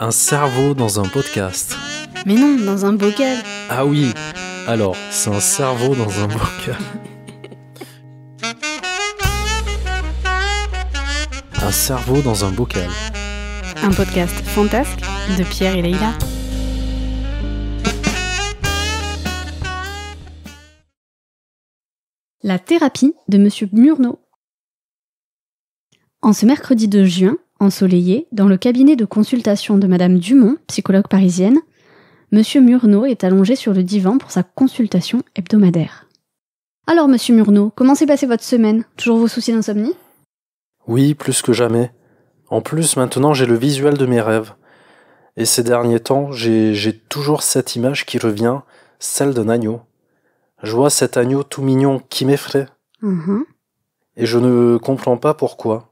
Un cerveau dans un podcast. Mais non, dans un bocal. Ah oui, alors, c'est un cerveau dans un bocal. Un cerveau dans un bocal. Un podcast fantasque de Pierre et Leïla. La thérapie de Monsieur Murnau. En ce mercredi 2 juin, ensoleillé, dans le cabinet de consultation de Madame Dumont, psychologue parisienne, Monsieur Murnau est allongé sur le divan pour sa consultation hebdomadaire. Alors, Monsieur Murnau, comment s'est passée votre semaine? Toujours vos soucis d'insomnie? Oui, plus que jamais. En plus, maintenant, j'ai le visuel de mes rêves. Et ces derniers temps, j'ai toujours cette image qui revient, celle d'un agneau. Je vois cet agneau tout mignon qui m'effraie. Et je ne comprends pas pourquoi.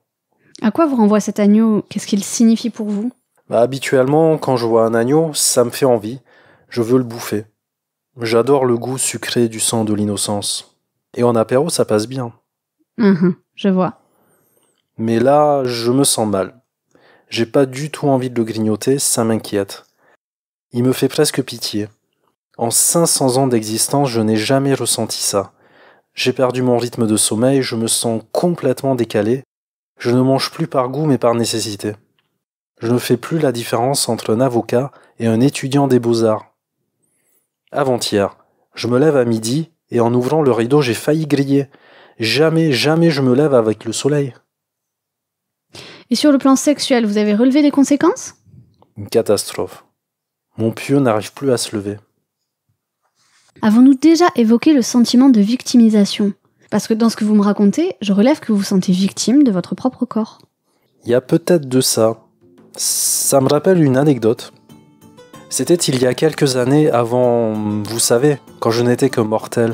À quoi vous renvoie cet agneau? Qu'est-ce qu'il signifie pour vous? Habituellement, quand je vois un agneau, ça me fait envie. Je veux le bouffer. J'adore le goût sucré du sang de l'innocence. Et en apéro, ça passe bien. Je vois. Mais là, je me sens mal. J'ai pas du tout envie de le grignoter, ça m'inquiète. Il me fait presque pitié. En 500 ans d'existence, je n'ai jamais ressenti ça. J'ai perdu mon rythme de sommeil, je me sens complètement décalé. Je ne mange plus par goût mais par nécessité. Je ne fais plus la différence entre un avocat et un étudiant des beaux-arts. Avant-hier, je me lève à midi et en ouvrant le rideau, j'ai failli griller. Jamais je me lève avec le soleil. Et sur le plan sexuel, vous avez relevé des conséquences? Une catastrophe. Mon pieu n'arrive plus à se lever. Avons-nous déjà évoqué le sentiment de victimisation? Parce que dans ce que vous me racontez, je relève que vous vous sentez victime de votre propre corps. Il y a peut-être de ça. Ça me rappelle une anecdote. C'était il y a quelques années avant, vous savez, quand je n'étais que mortel.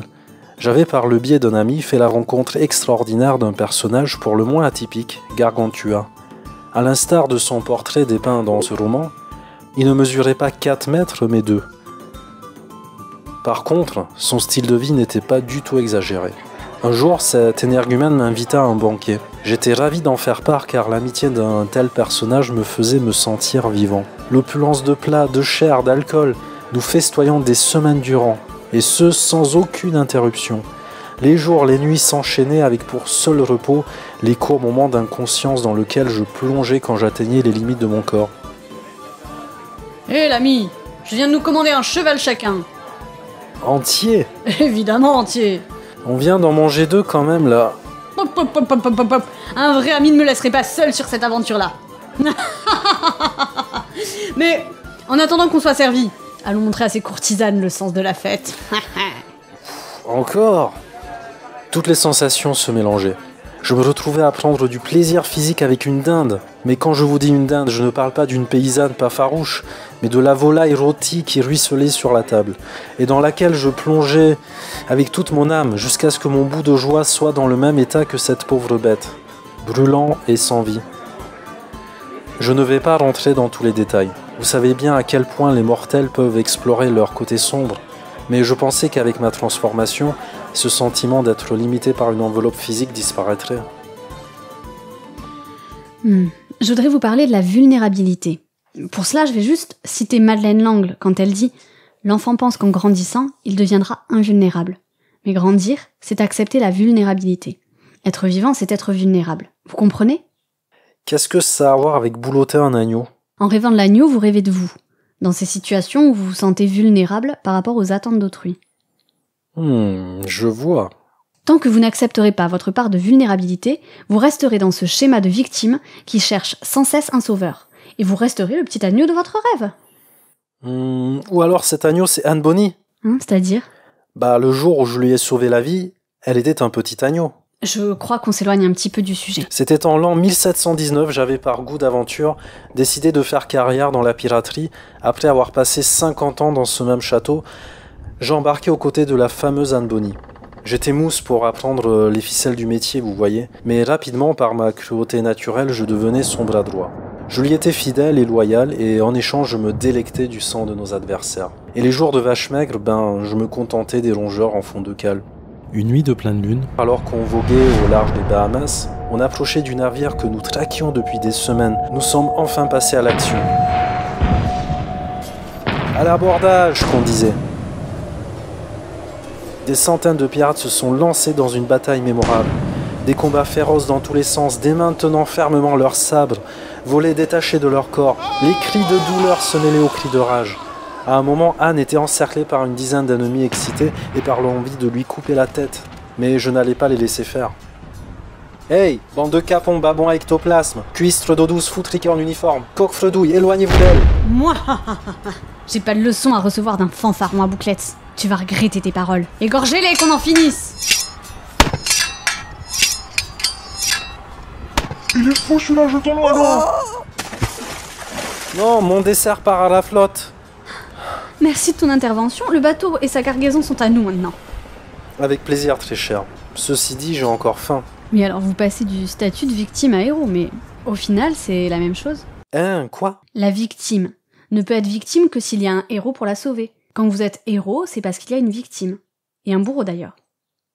J'avais par le biais d'un ami fait la rencontre extraordinaire d'un personnage pour le moins atypique, Gargantua. À l'instar de son portrait dépeint dans ce roman, il ne mesurait pas 4 mètres mais 2. Par contre, son style de vie n'était pas du tout exagéré. Un jour, cet énergumène m'invita à un banquet. J'étais ravi d'en faire part car l'amitié d'un tel personnage me faisait me sentir vivant. L'opulence de plats, de chair, d'alcool, nous festoyons des semaines durant, et ce sans aucune interruption. Les jours, les nuits s'enchaînaient avec pour seul repos les courts moments d'inconscience dans lesquels je plongeais quand j'atteignais les limites de mon corps. Hé l'ami, je viens de nous commander un cheval chacun. Entier? Évidemment entier. On vient d'en manger 2 quand même là. Hop. Un vrai ami ne me laisserait pas seul sur cette aventure-là. Mais en attendant qu'on soit servi, allons montrer à ces courtisanes le sens de la fête. Encore? Toutes les sensations se mélangeaient. Je me retrouvais à prendre du plaisir physique avec une dinde. Mais quand je vous dis une dinde, je ne parle pas d'une paysanne pas farouche, mais de la volaille rôtie qui ruisselait sur la table, et dans laquelle je plongeais avec toute mon âme, jusqu'à ce que mon bout de joie soit dans le même état que cette pauvre bête, brûlant et sans vie. Je ne vais pas rentrer dans tous les détails. Vous savez bien à quel point les mortels peuvent explorer leur côté sombre, mais je pensais qu'avec ma transformation, ce sentiment d'être limité par une enveloppe physique disparaîtrait. Je voudrais vous parler de la vulnérabilité. Pour cela, je vais juste citer Madeleine L'Angle quand elle dit « L'enfant pense qu'en grandissant, il deviendra invulnérable. Mais grandir, c'est accepter la vulnérabilité. Être vivant, c'est être vulnérable. Vous comprenez ?» Qu'est-ce que ça a à voir avec boulotter un agneau? En rêvant de l'agneau, vous rêvez de vous. Dans ces situations où vous vous sentez vulnérable par rapport aux attentes d'autrui. Je vois. Tant que vous n'accepterez pas votre part de vulnérabilité, vous resterez dans ce schéma de victime qui cherche sans cesse un sauveur. Et vous resterez le petit agneau de votre rêve. Ou alors cet agneau, c'est Anne Bonny. C'est-à-dire? Le jour où je lui ai sauvé la vie, elle était un petit agneau. Je crois qu'on s'éloigne un petit peu du sujet. C'était en l'an 1719, j'avais par goût d'aventure décidé de faire carrière dans la piraterie. Après avoir passé 50 ans dans ce même château, j'embarquais aux côtés de la fameuse Anne Bonny. J'étais mousse pour apprendre les ficelles du métier, vous voyez, mais rapidement, par ma cruauté naturelle, je devenais son bras droit. Je lui étais fidèle et loyal, et en échange, je me délectais du sang de nos adversaires. Et les jours de vache maigre, je me contentais des rongeurs en fond de cale. Une nuit de pleine lune, alors qu'on voguait au large des Bahamas, on approchait du navire que nous traquions depuis des semaines. Nous sommes enfin passés à l'action. À l'abordage, qu'on disait. Des centaines de pirates se sont lancés dans une bataille mémorable. Des combats féroces dans tous les sens, des mains tenant fermement leurs sabres, volets détachés de leur corps. Les cris de douleur se mêlaient aux cris de rage. À un moment, Anne était encerclée par une dizaine d'ennemis excités et par l'envie de lui couper la tête. Mais je n'allais pas les laisser faire. Hey, bande de capons, babons à ectoplasme, cuistres d'eau douce, foutriqués en uniforme, coq-fredouille, éloignez-vous d'elle. Moi, j'ai pas de leçon à recevoir d'un fanfaron à bouclettes. Tu vas regretter tes paroles. Égorgez-les, qu'on en finisse. Il est fou celui-là, je t'en loin. Non, mon dessert part à la flotte. Merci de ton intervention. Le bateau et sa cargaison sont à nous maintenant. Avec plaisir, très cher. Ceci dit, j'ai encore faim. Oui, alors vous passez du statut de victime à héros, mais au final, c'est la même chose. Hein, quoi? La victime ne peut être victime que s'il y a un héros pour la sauver. Quand vous êtes héros, c'est parce qu'il y a une victime. Et un bourreau d'ailleurs.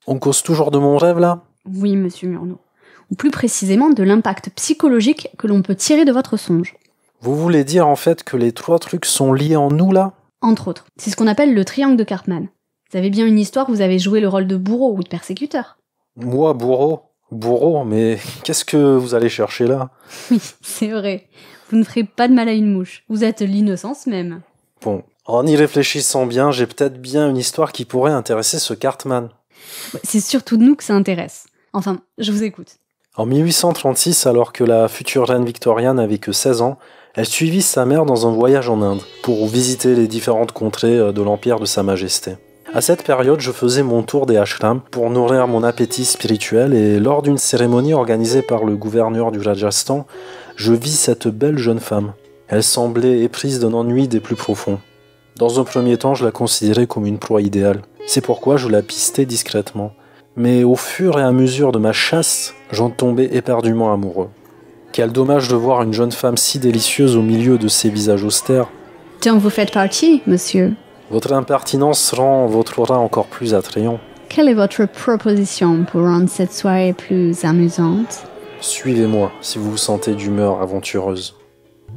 On cause toujours de mon rêve, là? Oui, monsieur Murnau. Ou plus précisément de l'impact psychologique que l'on peut tirer de votre songe. Vous voulez dire en fait que les 3 trucs sont liés en nous, là? Entre autres. C'est ce qu'on appelle le triangle de Cartman. Vous avez bien une histoire où vous avez joué le rôle de bourreau ou de persécuteur. Moi, bourreau? Bourreau, mais qu'est-ce que vous allez chercher là? Oui, c'est vrai. Vous ne ferez pas de mal à une mouche. Vous êtes l'innocence même. Bon, en y réfléchissant bien, j'ai peut-être bien une histoire qui pourrait intéresser ce Cartman. C'est surtout de nous que ça intéresse. Enfin, je vous écoute. En 1836, alors que la future reine Victoria n'avait que 16 ans, elle suivit sa mère dans un voyage en Inde pour visiter les différentes contrées de l'Empire de Sa Majesté. À cette période, je faisais mon tour des ashrams pour nourrir mon appétit spirituel et lors d'une cérémonie organisée par le gouverneur du Rajasthan, je vis cette belle jeune femme. Elle semblait éprise d'un ennui des plus profonds. Dans un premier temps, je la considérais comme une proie idéale. C'est pourquoi je la pistais discrètement. Mais au fur et à mesure de ma chasse, j'en tombais éperdument amoureux. Quel dommage de voir une jeune femme si délicieuse au milieu de ces visages austères. Donc vous faites partie, monsieur. Votre impertinence rend votre aura encore plus attrayant. Quelle est votre proposition pour rendre cette soirée plus amusante? Suivez-moi si vous vous sentez d'humeur aventureuse.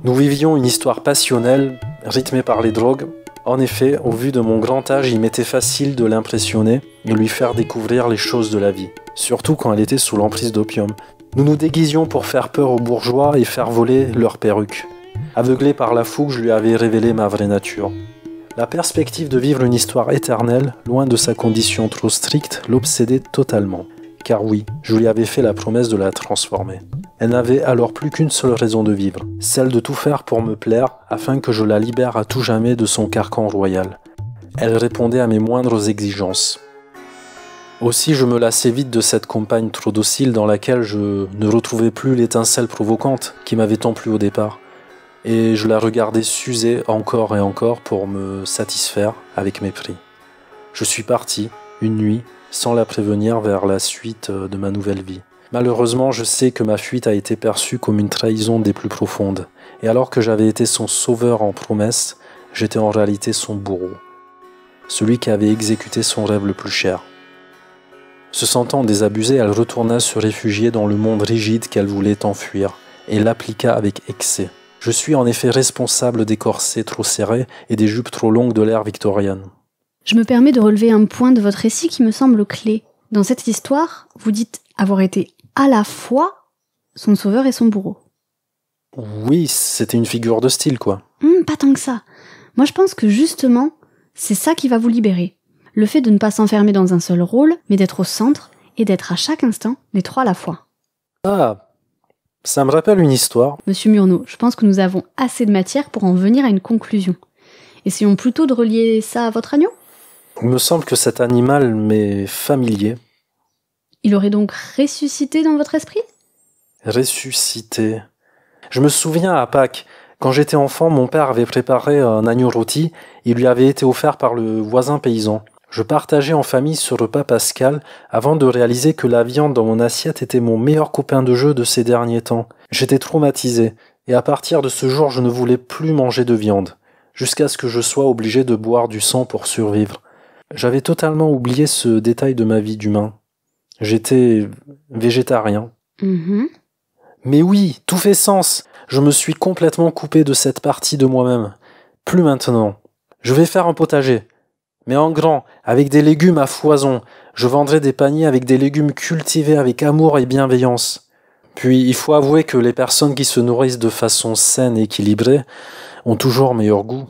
Nous vivions une histoire passionnelle, rythmée par les drogues. En effet, au vu de mon grand âge, il m'était facile de l'impressionner, de lui faire découvrir les choses de la vie, surtout quand elle était sous l'emprise d'opium. Nous nous déguisions pour faire peur aux bourgeois et faire voler leurs perruques. Aveuglé par la fougue, je lui avais révélé ma vraie nature. La perspective de vivre une histoire éternelle, loin de sa condition trop stricte, l'obsédait totalement. Car oui, je lui avais fait la promesse de la transformer. Elle n'avait alors plus qu'une seule raison de vivre, celle de tout faire pour me plaire, afin que je la libère à tout jamais de son carcan royal. Elle répondait à mes moindres exigences. Aussi, je me lassais vite de cette compagne trop docile dans laquelle je ne retrouvais plus l'étincelle provocante qui m'avait tant plu au départ. Et je la regardais s'user encore et encore pour me satisfaire avec mépris. Je suis parti, une nuit, sans la prévenir vers la suite de ma nouvelle vie. Malheureusement, je sais que ma fuite a été perçue comme une trahison des plus profondes, et alors que j'avais été son sauveur en promesse, j'étais en réalité son bourreau, celui qui avait exécuté son rêve le plus cher. Se sentant désabusée, elle retourna se réfugier dans le monde rigide qu'elle voulait enfuir, et l'appliqua avec excès. Je suis en effet responsable des corsets trop serrés et des jupes trop longues de l'ère victorienne. Je me permets de relever un point de votre récit qui me semble clé. Dans cette histoire, vous dites avoir été à la fois son sauveur et son bourreau. Oui, c'était une figure de style, quoi. Pas tant que ça. Moi, je pense que justement, c'est ça qui va vous libérer. Le fait de ne pas s'enfermer dans un seul rôle, mais d'être au centre et d'être à chaque instant les 3 à la fois. Ah, ça me rappelle une histoire. Monsieur Murnau, je pense que nous avons assez de matière pour en venir à une conclusion. Essayons plutôt de relier ça à votre agneau. Il me semble que cet animal m'est familier. Il aurait donc ressuscité dans votre esprit? Ressuscité. Je me souviens à Pâques, quand j'étais enfant, mon père avait préparé un agneau rôti. Il lui avait été offert par le voisin paysan. Je partageais en famille ce repas pascal avant de réaliser que la viande dans mon assiette était mon meilleur copain de jeu de ces derniers temps. J'étais traumatisé, et à partir de ce jour, je ne voulais plus manger de viande, jusqu'à ce que je sois obligé de boire du sang pour survivre. J'avais totalement oublié ce détail de ma vie d'humain. J'étais végétarien. Mais oui, tout fait sens. Je me suis complètement coupé de cette partie de moi-même. Plus maintenant. Je vais faire un potager, mais en grand, avec des légumes à foison. Je vendrai des paniers avec des légumes cultivés avec amour et bienveillance. Puis, il faut avouer que les personnes qui se nourrissent de façon saine et équilibrée ont toujours meilleur goût.